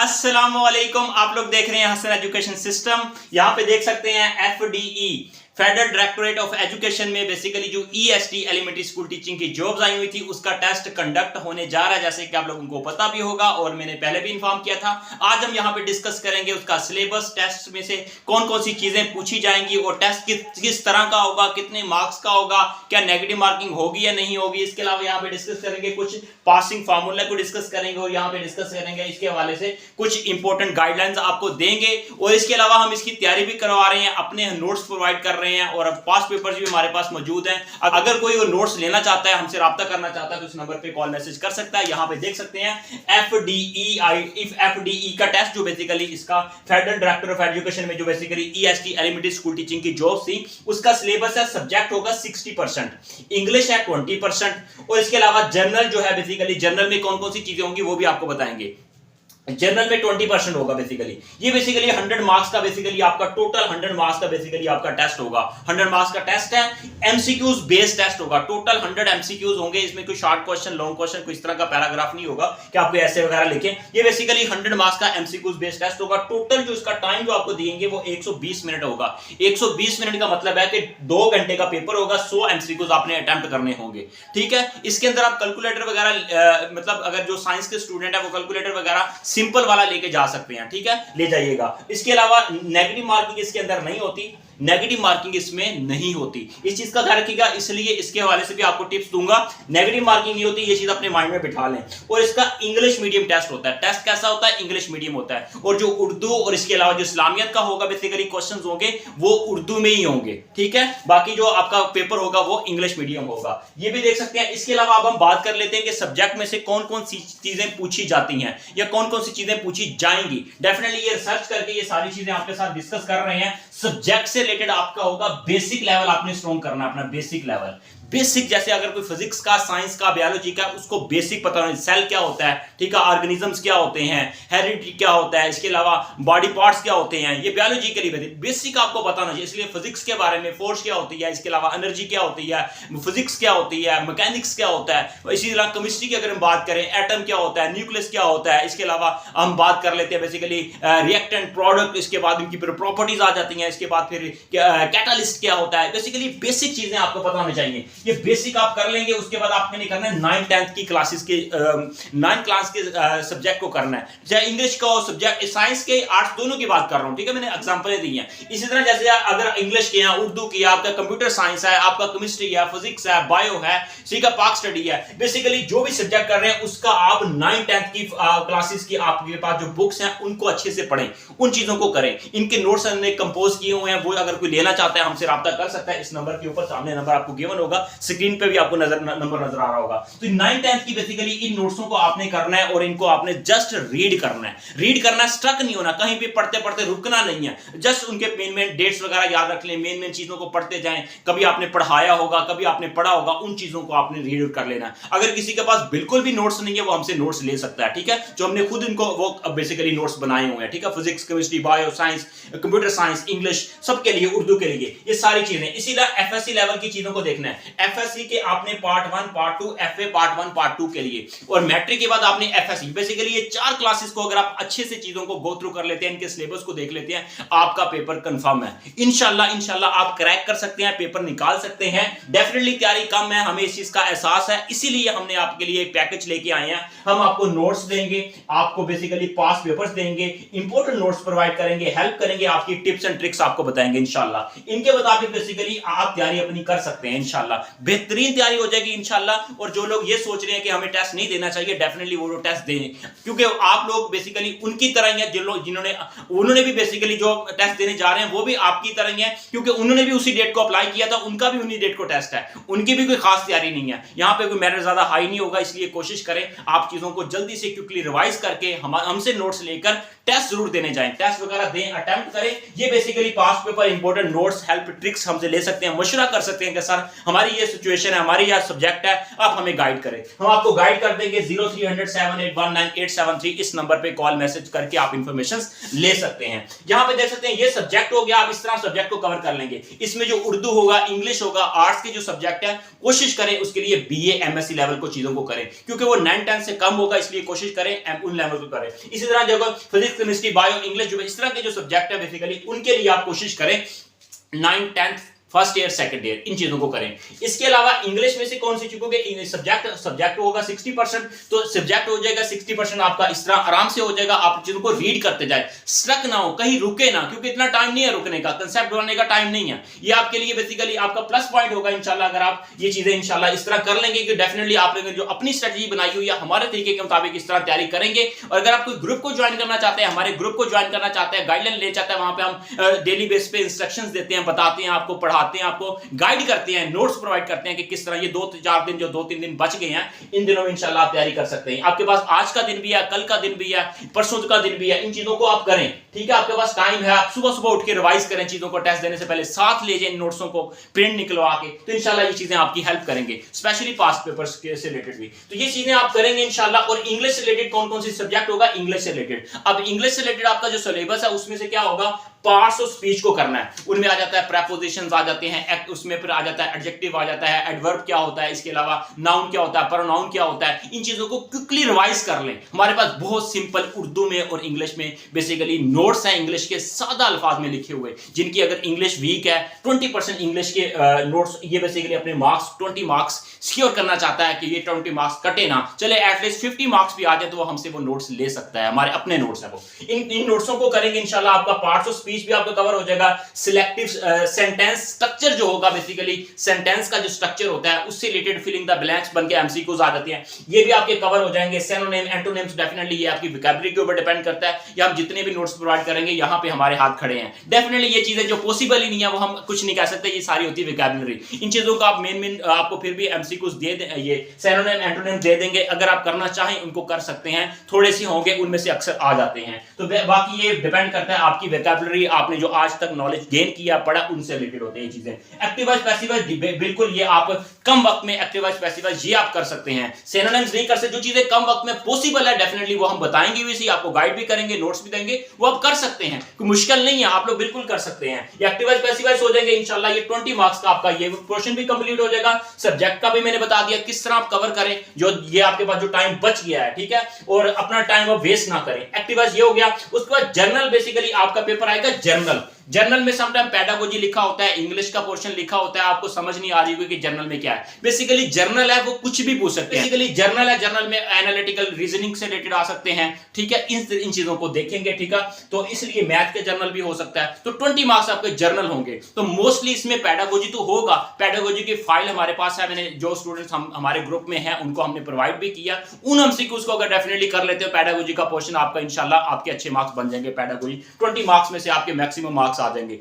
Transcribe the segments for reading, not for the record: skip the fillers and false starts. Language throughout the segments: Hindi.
अस्सलामुअलैकुम। आप लोग देख रहे हैं हसन एजुकेशन सिस्टम। यहाँ पे देख सकते हैं एफडीई फेडरल डायरेक्टोरेट ऑफ एजुकेशन में बेसिकली जो ईएसटी एलिमेंट्री स्कूल टीचिंग की जॉब्स आई हुई थी उसका टेस्ट कंडक्ट होने जा रहा है, जैसे कि आप लोगों को पता भी होगा और मैंने पहले भी इन्फॉर्म किया था। आज हम यहाँ पे डिस्कस करेंगे उसका सिलेबस, टेस्ट में से कौन कौन सी चीजें पूछी जाएंगी और टेस्ट किस तरह का होगा, कितने मार्क्स का होगा, क्या नेगेटिव मार्किंग होगी या नहीं होगी। इसके अलावा यहाँ पे डिस्कस करेंगे कुछ पासिंग फार्मूला को डिस्कस करेंगे और यहाँ पे डिस्कस करेंगे इसके हवाले से कुछ इंपॉर्टेंट गाइडलाइंस आपको देंगे। और इसके अलावा हम इसकी तैयारी भी करवा रहे हैं, अपने नोट्स प्रोवाइड कर रहे हैं और अब पास पेपर्स भी हमारे पास मौजूद हैं। अगर कोई वो नोट्स लेना चाहता है, हमसे राब्ता करना चाहता है तो इस नंबर पे कॉल मैसेज कर सकता है। यहाँ पे देख सकते हैं एफडीई का टेस्ट जो बेसिकली इसका फेडरल डायरेक्टर ऑफ एजुकेशन में जो basically EST elementary school teaching की जॉब थी उसका सिलेबस है, सब्जेक्ट होगा 60%, इंग्लिश है 20% और इसके अलावा जनरल जो है बेसिकली जनरल में कौन कौन सी चीजें होंगी वो भी आपको बताएंगे। जनरल में 20% होगा बेसिकली, ये बेसिकली 100 मार्क्स का बेसिकली आपका टोटल 100 मार्क्स का बेसिकली आपका टेस्ट होगा। 100 मार्क्स का टेस्ट है, एमसीक्यूज बेस्ड टेस्ट होगा। टोटल 100 एमसीक्यूज होंगे, इसमें कोई शॉर्ट क्वेश्चन, लॉन्ग क्वेश्चन, कोई इस तरह का पैराग्राफ नहीं होगा कि आपको ऐसे वगैरह लिखें। ये बेसिकली 100 मार्क्स का एमसीक्यूज बेस्ड टेस्ट होगा। टोटल जो इसका टाइम जो आपको देंगे वो 120 मिनट होगा। 120 मिनट का मतलब है कि 2 घंटे का पेपर होगा, 100 एमसीक्यूज आपने अटेम्प्ट करने होंगे। ठीक है, इसके अंदर आप कैलकुलेटर वगैरह मतलब अगर जो साइंस के स्टूडेंट है वो कैलकुलेटर वगैरह सिंपल वाला लेके जा सकते हैं। ठीक है, ले जाइएगा। इसके अलावा नेगेटिव मार्किंग इसके अंदर नहीं होती, नेगेटिव मार्किंग इसमें नहीं होती, इस चीज का ध्यान रखिएगा। इसलिए इसके हवाले से भी आपको टिप्स दूंगा, नेगेटिव मार्किंग नहीं होती, ये चीज अपने माइंड में बिठा लें। और इसका इंग्लिश मीडियम टेस्ट होता है। टेस्ट कैसा होता है? इंग्लिश मीडियम होता है। और जो उर्दू और इसके अलावा जो इस्लामियत का होगा बेसिकली क्वेश्चंस होंगे वो उर्दू में ही होंगे। ठीक है, बाकी जो आपका पेपर होगा वो इंग्लिश मीडियम होगा, ये भी देख सकते हैं। इसके अलावा अब हम बात कर लेते हैं कि सब्जेक्ट में से कौन कौन सी चीजें पूछी जाती हैं या कौन कौन सी चीजें पूछी जाएंगी। डेफिनेटली ये रिसर्च करके ये सारी चीजें आपके साथ डिस्कस कर रहे हैं। सब्जेक्ट से रिलेटेड आपका होगा बेसिक लेवल, आपने स्ट्रॉन्ग करना अपना बेसिक लेवल। बेसिक जैसे अगर कोई फिजिक्स का, साइंस का, बायोलॉजी का, उसको बेसिक पता होना, सेल क्या होता है, ठीक है, ऑर्गेनिजम्स क्या होते हैं, हेरिडिटी क्या होता है, इसके अलावा बॉडी पार्ट्स क्या होते हैं, ये बायोलॉजी के लिए बेसिक आपको पता होना चाहिए। इसलिए फिजिक्स के बारे में, फोर्स क्या होती है, इसके अलावा एनर्जी क्या होती है, फिजिक्स क्या होती है, मैकेनिक्स क्या होता है, इसी तरह केमिस्ट्री की अगर हम बात करें, एटम क्या होता है, न्यूक्लियस क्या होता है, इसके अलावा हम बात कर लेते हैं बेसिकली रिएक्टेंट, प्रोडक्ट, इसके बाद उनकी प्रॉपर्टीज आ जाती हैं, इसके बाद फिर कैटालिस्ट क्या होता है। बेसिकली बेसिक चीजें आपको पता होनी चाहिए। ये बेसिक आप कर लेंगे, उसके बाद आपने नहीं करना है 9th 10th की क्लासेस के 9th क्लास के सब्जेक्ट को करना है, चाहे इंग्लिश का हो, सब्जेक्ट साइंस के, आर्ट्स दोनों की बात कर रहा हूं। ठीक है, मैंने एग्जांपलें दी हैं। इसी तरह जैसे अगर इंग्लिश के हैं, उर्दू की, आपका कंप्यूटर साइंस है, आपका केमिस्ट्री है, फिजिक्स है, बायो है, ठीक है, पाक स्टडी है, बेसिकली जो भी सब्जेक्ट कर रहे हैं उसका आप 9th 10th की क्लासेस की आपके पास जो बुक्स हैं उनको अच्छे से पढ़ें, उन चीजों को करें। इनके नोट्स हमने कंपोज किए हुए हैं, वो अगर कोई लेना चाहता है हमसे राब्ता कर सकता है। इस नंबर के ऊपर सामने नंबर आपको गिवन होगा, स्क्रीन पे भी आपको नंबर नजर आ रहा होगा। तो 9th 10th की बेसिकली इन नोट्सों को आपने करना है और इनको आपने जस्ट रीड करना है। रीड करना, स्टक नहीं होना, कहीं पे पढ़ते पढ़ते रुकना नहीं है। जस्ट उनके मेन डेट्स वगैरह याद रख लें, मेन चीजों को पढ़ते जाएं। कभी आपने पढ़ाया होगा, कभी आपने पढ़ा होगा, उन चीजों को आपने रीड कर लेना है। अगर किसी के पास बिल्कुल भी नोट्स नहीं है वो हमसे नोट्स ले सकता है। ठीक है, जो हमने खुद इनको वो बेसिकली नोट्स बनाए हुए हैं। ठीक है, physics, chemistry, bio, science, computer science, English, सबके लिए, उर्दू के लिए, ये सारी चीजें। इसीलिए एफएससी लेवल की चीजों को देखना है। एफएससी के आपने part 1, part 2, FA part 1, part 2 के लिए, और मैट्रिक के बाद आपने एफएससी। बेसिकली ये 4 क्लासेस को अगर आप अच्छे से चीजों को गो थ्रू कर लेते हैं, इनके सिलेबस को देख लेते हैं, आपका पेपर कंफर्म है। इंशाल्लाह आप क्रैक कर सकते हैं, पेपर निकाल सकते हैं। डेफिनेटली तैयारी कम है, हमें इस चीज का एहसास है, इसीलिए हमने आपके लिए एक पैकेज लेके आए हैं। हम आपको नोट्स देंगे, आपको बेसिकली पास पेपर्स देंगे, इंपॉर्टेंट नोट्स प्रोवाइड करेंगे, हेल्प करेंगे, आपकी टिप्स एंड ट्रिक्स आपको बताएंगे इंशाल्लाह। इनके मुताबिक बेसिकली आप तैयारी अपनी कर सकते हैं। इंशाल्लाह बेहतरीन तैयारी हो जाएगी इंशाल्लाह। और जो लोग ये सोच रहे हैं कि हमें टेस्ट नहीं देना चाहिए, डेफिनेटली वो लोग टेस्ट दें, क्योंकि आप लोग बेसिकली उनकी तरह ही हैं। उन्होंने भी बेसिकली जो टेस्ट देने जा रहे हैं वो भी आपकी तरह ही है, क्योंकि उन्होंने भी उसी डेट को अप्लाई किया था, उनका भी उन्हीं डेट को टेस्ट है, उनकी भी कोई खास तैयारी नहीं है। यहाँ पे कोई मेरिट ज्यादा हाई नहीं होगा, इसलिए कोशिश करें आप चीजों को जल्दी से क्विकली रिवाइज करके हमसे नोट्स लेकर टेस्ट जरूर देने जाएं, टेस्ट वगैरह दें, अटेम्प्ट करें। ये basically past paper, important notes, help, tricks हमसे ले सकते हैं, मशवरा कर सकते हैं कि सर हमारी ये सिचुएशन है, हमारी यह सब्जेक्ट है, आप हमें गाइड करें, हम आपको गाइड कर देंगे। 03007819 इस नंबर पे कॉल मैसेज करके आप इंफॉर्मेशन ले सकते हैं। यहां पे देख सकते हैं ये सब्जेक्ट हो गया, आप इस तरह सब्जेक्ट को कवर कर लेंगे। इसमें जो उर्दू होगा, इंग्लिश होगा, आर्ट्स के जो सब्जेक्ट है कोशिश करें उसके लिए बीए एमएससी लेवल को चीजों को करें, क्योंकि वो 9-10 से कम होगा, इसलिए कोशिश करें उन लेवल को करें। इसी तरह जो फिजिक्स, केमिस्ट्री, बायो, इंग्लिश जो इस तरह के जो सब्जेक्ट है बेसिकली उनके लिए आप कोशिश करें 9-10 first year second year in चीजों को करें। इसके अलावा इंग्लिश में से कौन सी चीजों सब्जेक्ट होगा 60%, तो सब्जेक्ट हो जाएगा 60% आपका, इस तरह आराम से हो जाएगा। आप चीजों को रीड करते जाए, स्ट्रक ना हो, कहीं रुके ना, क्योंकि इतना टाइम नहीं है रुकने का, कंसेप्ट बनाने का टाइम नहीं है। ये आपके लिए बेसिकली आपका प्लस पॉइंट होगा इंशाल्लाह, अगर आप ये चीजें इंशाल्लाह इस तरह कर लेंगे कि डेफिनेटली आप लोगों ने जो अपनी स्ट्रेटजी बनाई हुई है हमारे तरीके के मुताबिक इस तरह तैयारी करेंगे। और अगर आप कोई ग्रुप को ज्वाइन करना चाहते हैं, हमारे ग्रुप को ज्वाइन करना चाहते हैं, गाइडलाइन ले चाहते हैं, वहां पे हम डेली बेस पे इंस्ट्रक्शंस देते हैं, बताते हैं, आपको पढ़ाते हैं, आपको गाइड करते हैं, नोट्स प्रोवाइड करते हैं कि किस तरह ये 2-4 दिन जो 2-3 दिन बच गए हैं इन दिनों में इंशाल्लाह आप तैयारी कर सकते हैं। आपके पास आज का दिन भी है, कल का दिन भी है, परसों का दिन भी है, इन चीजों को आप करें, ठीक है। आपके पास टाइम है, आप सुबह सुबह उठ के रिवाइज करें चीजों को, टेस्ट देने से पहले साथ ले जाए इन नोट्सों को प्रिंट निकलवा के, तो इंशाल्लाह ये चीजें आपकी हेल्प करेंगे, स्पेशली पास्ट पेपर्स के से रिलेटेड भी। तो ये चीजें आप करेंगे इंशाल्लाह। और इंग्लिश से रिलेटेड कौन कौन सी सब्जेक्ट होगा, इंग्लिश से रिलेटेड। अब इंग्लिश से रिलेटेड आपका जो सिलेबस है उसमें से क्या होगा, पार्ट्स ऑफ स्पीच को करना है। उनमें आ जाता है प्रेपोजिशंस आ जाते हैं, उसमें फिर आ जाता है एडजेक्टिव आ जाता है, एडवर्ब क्या होता है, इसके अलावा नाउन क्या होता है, प्रोनाउन क्या होता है। इन चीजों को क्विकली रिवाइज कर लें। हमारे पास बहुत सिंपल उर्दू में और इंग्लिश में बेसिकली नोट्स हैं, इंग्लिश के सादा अल्फाज में लिखे हुए, जिनकी अगर इंग्लिश वीक है 20% इंग्लिश के नोट्स, ये बेसिकली अपने मार्क्स 20 मार्क्स सिक्योर करना चाहता है कि ये 20 मार्क्स कटे ना, चले एटलीस्ट 50 मार्क्स भी आ जाए तो वो हमसे वो नोट्स ले सकता है, हमारे अपने नोट्स हैं वो। इन नोट्सों को करेंगे इंशाल्लाह, आपका पार्ट्स ऑफ स्पीच भी आपका कवर हो जाएगा। सिलेक्टिव सेंटेंस स्ट्रक्चर जो होगा, बेसिकली सेंटेंस का जो स्ट्रक्चर होता है उससे रिलेटेड फिलिंग द ब्लैंक्स बनके एमसीक्यूज आ जाते हैं, ये भी आपके कवर हो जाएंगे। सिनोनिम, एंटोनिम्स, डेफिनेटली ये आपकी वोकैबुलरी के ऊपर डिपेंड करता है। या हम जितने भी नोट्स प्रोवाइड करेंगे यहाँ पे हमारे हाथ खड़े हैं, डेफिनेटली ये चीजें जो पॉसिबल ही नहीं है वो हम कुछ नहीं कह सकते, ये सारी होती है वोकैबुलरी। इन चीजों को आप मेन आपको फिर भी एमसीक्यूज दे ये सिनोनिम, एंटोनिम दे देंगे, अगर आप करना चाहें उनको कर सकते हैं, थोड़े से होंगे उनमें से अक्सर आ जाते हैं। तो बाकी ये डिपेंड करता है आपकी वोकैबुलरी, आपने जो आज तक नॉलेज गेन किया पढ़ा उनसे रिलेटेड होते हैं ये चीजें। एक्टिव वॉइस, पैसिव वॉइस, बिल्कुल ये आप कम वक्त में एक्टिव वॉइस, पैसिव वॉइस ये आप कर सकते हैं। सिनोनिम्स नहीं कर सकते, जो चीजें कम वक्त में पॉसिबल है डेफिनेटली वो हम बताएंगे भी, आपको गाइड भी करेंगे, नोट्स भी देंगे, वो आप कर सकते हैं, कोई मुश्किल नहीं है, आप लोग बिल्कुल कर सकते हैं। ये एक्टिव वॉइस, पैसिव वॉइस हो जाएंगे इंशाल्लाह। ये 20 मार्क्स का आपका ये पोर्शन भी कंप्लीट हो जाएगा। सब्जेक्ट का भी मैंने बता दिया किस तरह आप कवर करें, जो ये आपके पास जो टाइम बच गया है, ठीक है, और अपना टाइम आप वेस्ट ना करें। एक्टिव वॉइस ये हो गया। उसके बाद जर्नल, बेसिकली आपका पेपर आएगा जर्नल। जर्नल में समटाइम पेडागोजी लिखा होता है, इंग्लिश का पोर्शन लिखा होता है, आपको समझ नहीं आ रही होगी कि जर्नल में क्या है। बेसिकली जर्नल है वो कुछ भी पूछ सकते हैं, बेसिकली जर्नल है, जर्नल में एनालिटिकल रीजनिंग से रिलेटेड आ सकते हैं, ठीक है, इन चीजों को देखेंगे, ठीक है। तो इसलिए मैथ के जर्नल भी हो सकता है, तो 20 मार्क्स आपके जर्नल होंगे। तो मोस्टली इसमें पेडागोजी तो होगा, पेडागोजी की फाइल हमारे पास है, मैंने जो स्टूडेंट्स हमारे ग्रुप में है उनको हमने प्रोवाइड भी किया, उन एमसीक्यूज को अगर डेफिनेटली कर लेते हो पेडागोजी का पोर्शन आपका इंशाल्लाह आपके अच्छे मार्क्स बन जाएंगे। पेडागोजी 20 मार्क्स में से आपके मैक्सिमम मार्क्स आ जाएंगे।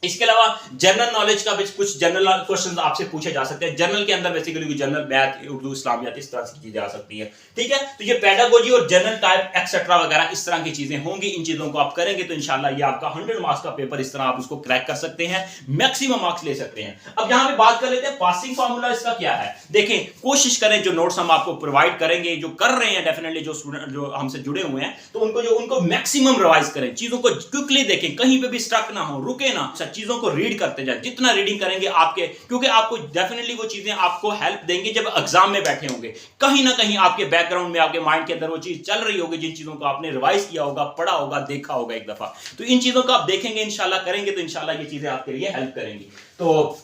इसके अलावा जनरल नॉलेज का भी कुछ जनरल क्वेश्चंस आपसे पूछे जा सकते हैं। जनरल के अंदर बेसिकली जनरल मैथ, उर्दू, इस्लामियात, इस तरह की चीजें आ सकती हैं, ठीक है। तो ये पेडागोजी और जनरल टाइप एक्सेट्रा वगैरह इस तरह की चीजें होंगी। इन चीजों को आप करेंगे तो इंशाल्लाह ये आपका 100 मार्क्स का पेपर इस तरह आप इसको क्रैक कर सकते हैं, मैक्सिमम मार्क्स ले सकते हैं। अब यहां पे बात कर लेते हैं पासिंग फार्मूला इसका क्या है। देखें, कोशिश करें जो नोट्स हम आपको प्रोवाइड करेंगे, जो कर रहे हैं डेफिनेटली जो स्टूडेंट जो हमसे जुड़े हुए हैं, तो उनको मैक्सिमम रिवाइज करें, चीजों को क्विकली देखें, कहीं पे भी स्टक ना हो, रुके ना, चीजों को रीड करते जाए। जितना रीडिंग करेंगे आपके, क्योंकि आपको डेफिनेटली वो चीजें आपको हेल्प देंगे जब एग्जाम में बैठे होंगे, कहीं ना कहीं आपके बैकग्राउंड में, आपके माइंड के अंदर वो चीज चल रही होगी, जिन चीजों को आपने रिवाइज किया होगा, पढ़ा होगा, देखा होगा एक दफा। तो इन चीजों को आप देखेंगे इंशाल्लाह, करेंगे तो इंशाल्लाह ये चीजें आपके लिए हेल्प करेंगी। तो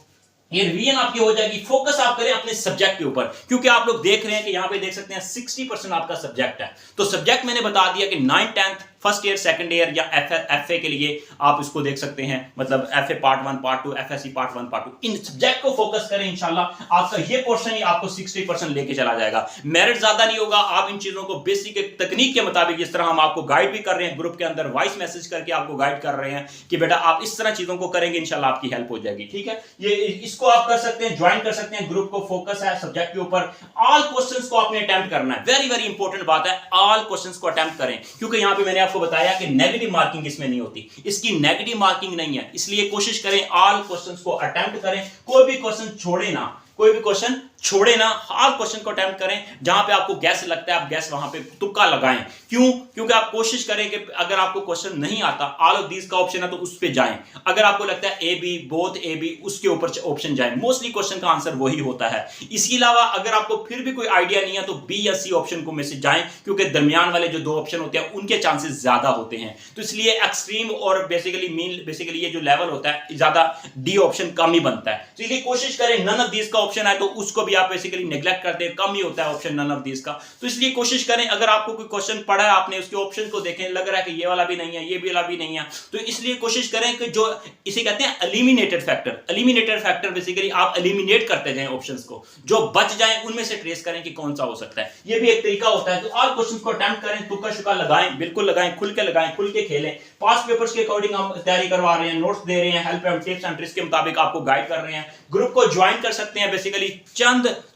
ये रिवीजन आपकी हो जाएगी। फोकस आप करें अपने सब्जेक्ट के ऊपर, क्योंकि आप लोग देख रहे हैं कि यहां पे देख सकते हैं 60% आपका सब्जेक्ट है। तो सब्जेक्ट मैंने बता दिया कि 9th 10th first year, second year या एफए के लिए आप इसको देख सकते हैं, मतलब FA part 1, part 2, FSc part 1, part 2। इन सब्जेक्ट को फोकस करें, इंशाल्लाह आपका ये पोर्शन ही आपको 60% लेके चला जाएगा। मेरिट ज्यादा नहीं होगा, आप इन चीजों को बेसिक तकनीक के मुताबिक, जिस तरह हम आपको गाइड भी कर रहे हैं, ग्रुप के अंदर वॉइस मैसेज करके आपको गाइड कर रहे हैं कि बेटा आप इस तरह चीजों को करेंगे, इंशाल्लाह आपकी हेल्प हो जाएगी, ठीक है। ये इसको आप कर सकते हैं, ज्वाइन कर सकते हैं ग्रुप को। फोकस है सब्जेक्ट के ऊपर, ऑल क्वेश्चंस को आपने अटेम्प्ट करना है। वेरी वेरी इंपॉर्टेंट बात है, ऑल क्वेश्चंस को अटेम्प्ट करें, क्योंकि यहां पे मैंने आपको बताया कि नेगेटिव मार्किंग इसमें नहीं होती, इसकी नेगेटिव मार्किंग नहीं है, इसलिए कोशिश करें ऑल क्वेश्चंस को अटेम्प्ट करें, कोई भी क्वेश्चन छोड़े ना। कोई भी क्वेश्चन छोड़े ना, हर क्वेश्चन को अटेम्प्ट करें। जहां पे आपको गैस लगता है आप गैस वहां पे तुक्का लगाएं। क्यों? क्योंकि आप कोशिश करें कि अगर आपको क्वेश्चन नहीं आता, ऑल ऑफ दीज का ऑप्शन है तो उस पे जाएं। अगर आपको लगता है A B, both A B, उसके ऊपर ऑप्शन जाएं। मोस्टली क्वेश्चन का आंसर वही होता है। इसके अलावा अगर आपको फिर भी कोई आइडिया नहीं है तो बी या सी ऑप्शन को में से जाएं, क्योंकि दरमियान वाले जो दो ऑप्शन होते हैं उनके चांसेस ज्यादा होते हैं। तो इसलिए एक्सट्रीम और बेसिकली मीन, बेसिकली ये जो लेवल होता है ज्यादा डी ऑप्शन कम ही बनता है। तो इसलिए कोशिश करें नन ऑफ दीज का ऑप्शन है तो उसको भी आप बेसिकली नेग्लेक्ट कर दें, कम ही होता है ऑप्शन नन ऑफ दीज का। तो इसलिए कोशिश करें, अगर आपको कोई क्वेश्चन पढ़ा है आपने उसके ऑप्शन को देखें, लग रहा है कि ये वाला भी नहीं है, ये वाला भी नहीं है, तो इसलिए कोशिश करें कि जो इसे कहते हैं eliminated factor, eliminated factor basically आप एलिमिनेट करते जाएं ऑप्शंस को, जो बच जाएं उनमें से ट्रेस करें कि कौन सा हो सकता है। ये भी एक तरीका होता है। तो आप क्वेश्चंस को अटेम्प्ट करें, तुक्का शुक्का लगाएं, बिल्कुल लगाएं, खुल के लगाएं, खुल के खेलें। पास्ट पेपर्स के अकॉर्डिंग हम तैयारी करवा रहे हैं, नोट्स दे रहे हैं, help and tips and tricks के मुताबिक आपको गाइड कर रहे हैं। ग्रुप को ज्वाइन कर सकते हैं, बेसिकली चंद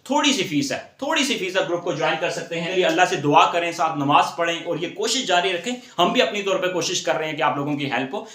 थोड़ी सी फीस है, थोड़ी सी फीस है, ग्रुप को ज्वाइन कर सकते हैं। अल्लाह से दुआ करें, साथ नमाज पढ़ें और ये कोशिश जारी रखें। हम भी अपनी तौर पे कोशिश कर रहे हैं कि आप लोगों की हेल्प हो।